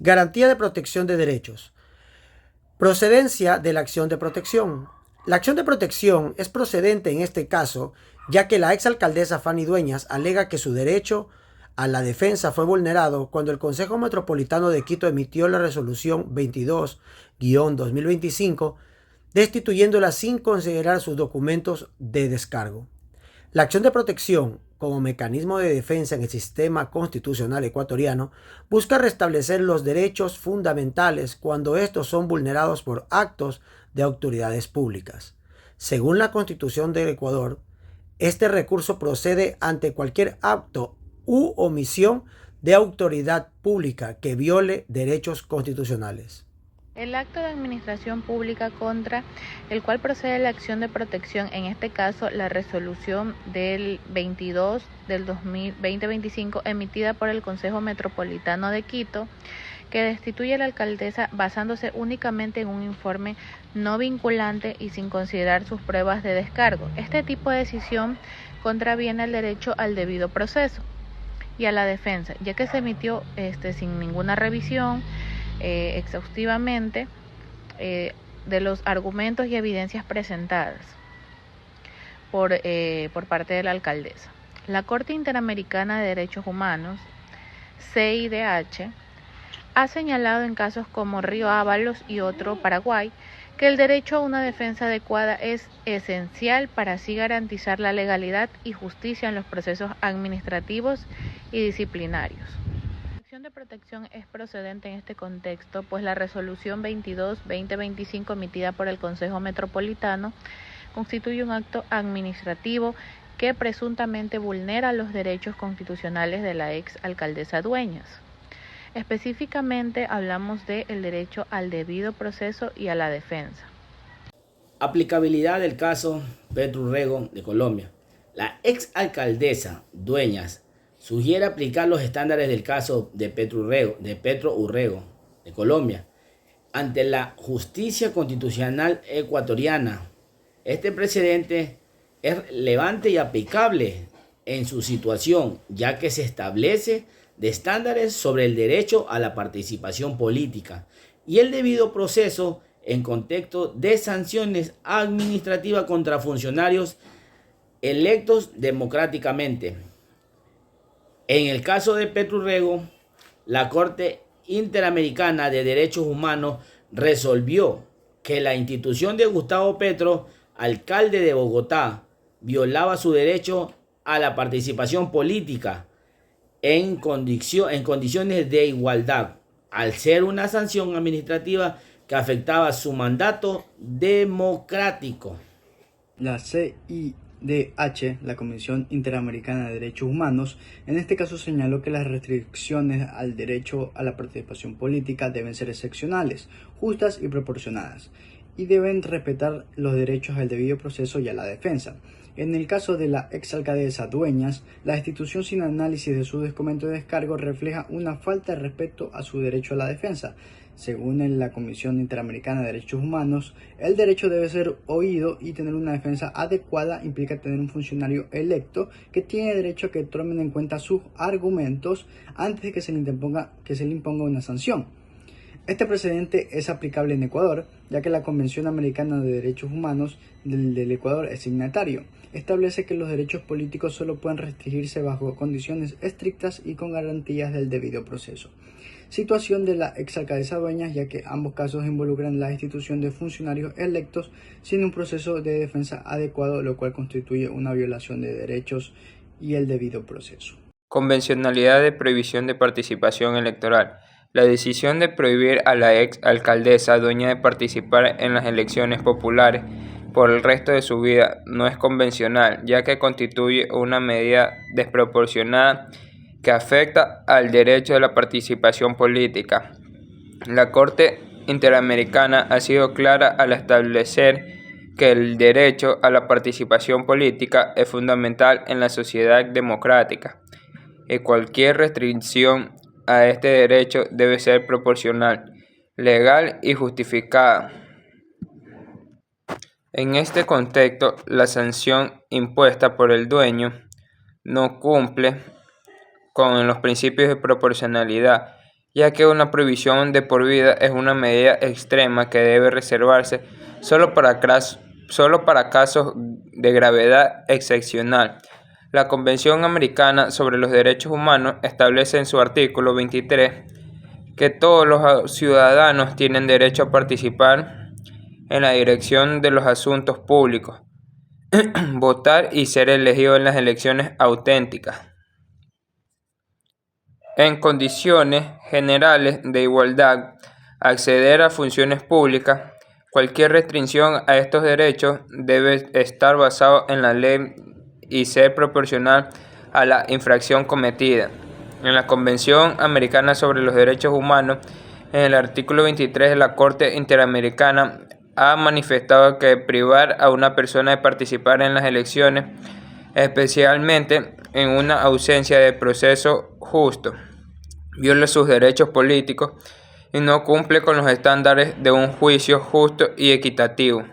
Garantía de protección de derechos. Procedencia de la acción de protección. La acción de protección es procedente en este caso, ya que la exalcaldesa Fanny Dueñas alega que su derecho a la defensa fue vulnerado cuando el Consejo Metropolitano de Quito emitió la resolución 22-2025, destituyéndola sin considerar sus documentos de descargo. La acción de protección, como mecanismo de defensa en el sistema constitucional ecuatoriano, busca restablecer los derechos fundamentales cuando estos son vulnerados por actos de autoridades públicas. Según la Constitución del Ecuador, este recurso procede ante cualquier acto u omisión de autoridad pública que viole derechos constitucionales. El acto de administración pública contra el cual procede la acción de protección, en este caso la resolución del 22 del 2025 emitida por el Consejo Metropolitano de Quito, que destituye a la alcaldesa basándose únicamente en un informe no vinculante y sin considerar sus pruebas de descargo. Este tipo de decisión contraviene el derecho al debido proceso y a la defensa, ya que se emitió sin ninguna revisión exhaustivamente de los argumentos y evidencias presentadas por parte de la alcaldesa. La Corte Interamericana de Derechos Humanos, CIDH, ha señalado en casos como Río Ábalos y otro, Paraguay, que el derecho a una defensa adecuada es esencial para así garantizar la legalidad y justicia en los procesos administrativos y disciplinarios. La acción de protección es procedente en este contexto, pues la resolución 22-2025 emitida por el Consejo Metropolitano constituye un acto administrativo que presuntamente vulnera los derechos constitucionales de la ex alcaldesa Dueñas. Específicamente hablamos del derecho al debido proceso y a la defensa. Aplicabilidad del caso Petro Urrego de Colombia. La ex alcaldesa Dueñas sugiere aplicar los estándares del caso de Petro Urrego de Colombia ante la justicia constitucional ecuatoriana. Este precedente es relevante y aplicable en su situación, ya que se establece de estándares sobre el derecho a la participación política y el debido proceso en contexto de sanciones administrativas contra funcionarios electos democráticamente. En el caso de Petro Urrego, la Corte Interamericana de Derechos Humanos resolvió que la institución de Gustavo Petro, alcalde de Bogotá, violaba su derecho a la participación política en condiciones de igualdad, al ser una sanción administrativa que afectaba su mandato democrático. La CIDH, la Comisión Interamericana de Derechos Humanos, en este caso señaló que las restricciones al derecho a la participación política deben ser excepcionales, justas y proporcionadas, y deben respetar los derechos al debido proceso y a la defensa. En el caso de la exalcaldesa Dueñas, la destitución sin análisis de su documento de descargo refleja una falta de respeto a su derecho a la defensa. Según la Comisión Interamericana de Derechos Humanos, el derecho debe ser oído y tener una defensa adecuada implica tener un funcionario electo que tiene derecho a que tomen en cuenta sus argumentos antes de que se le imponga una sanción. Este precedente es aplicable en Ecuador, ya que la Convención Americana de Derechos Humanos del Ecuador es signatario. Establece que los derechos políticos solo pueden restringirse bajo condiciones estrictas y con garantías del debido proceso. Situación de la exalcaldesa Dueñas, ya que ambos casos involucran la destitución de funcionarios electos sin un proceso de defensa adecuado, lo cual constituye una violación de derechos y el debido proceso. Convencionalidad de prohibición de participación electoral. La decisión de prohibir a la ex alcaldesa Dueñas de participar en las elecciones populares por el resto de su vida no es convencional, ya que constituye una medida desproporcionada que afecta al derecho de la participación política. La Corte Interamericana ha sido clara al establecer que el derecho a la participación política es fundamental en la sociedad democrática y cualquier restricción a este derecho debe ser proporcional, legal y justificada. En este contexto, la sanción impuesta por el dueño no cumple con los principios de proporcionalidad ya que una prohibición de por vida es una medida extrema que debe reservarse solo para casos de gravedad excepcional. La Convención Americana sobre los Derechos Humanos establece en su artículo 23 que todos los ciudadanos tienen derecho a participar en la dirección de los asuntos públicos, votar y ser elegido en las elecciones auténticas, en condiciones generales de igualdad, acceder a funciones públicas. Cualquier restricción a estos derechos debe estar basado en la ley y ser proporcional a la infracción cometida. En la Convención Americana sobre los Derechos Humanos, en el artículo 23, la Corte Interamericana ha manifestado que privar a una persona de participar en las elecciones, especialmente en una ausencia de proceso justo, viola sus derechos políticos y no cumple con los estándares de un juicio justo y equitativo.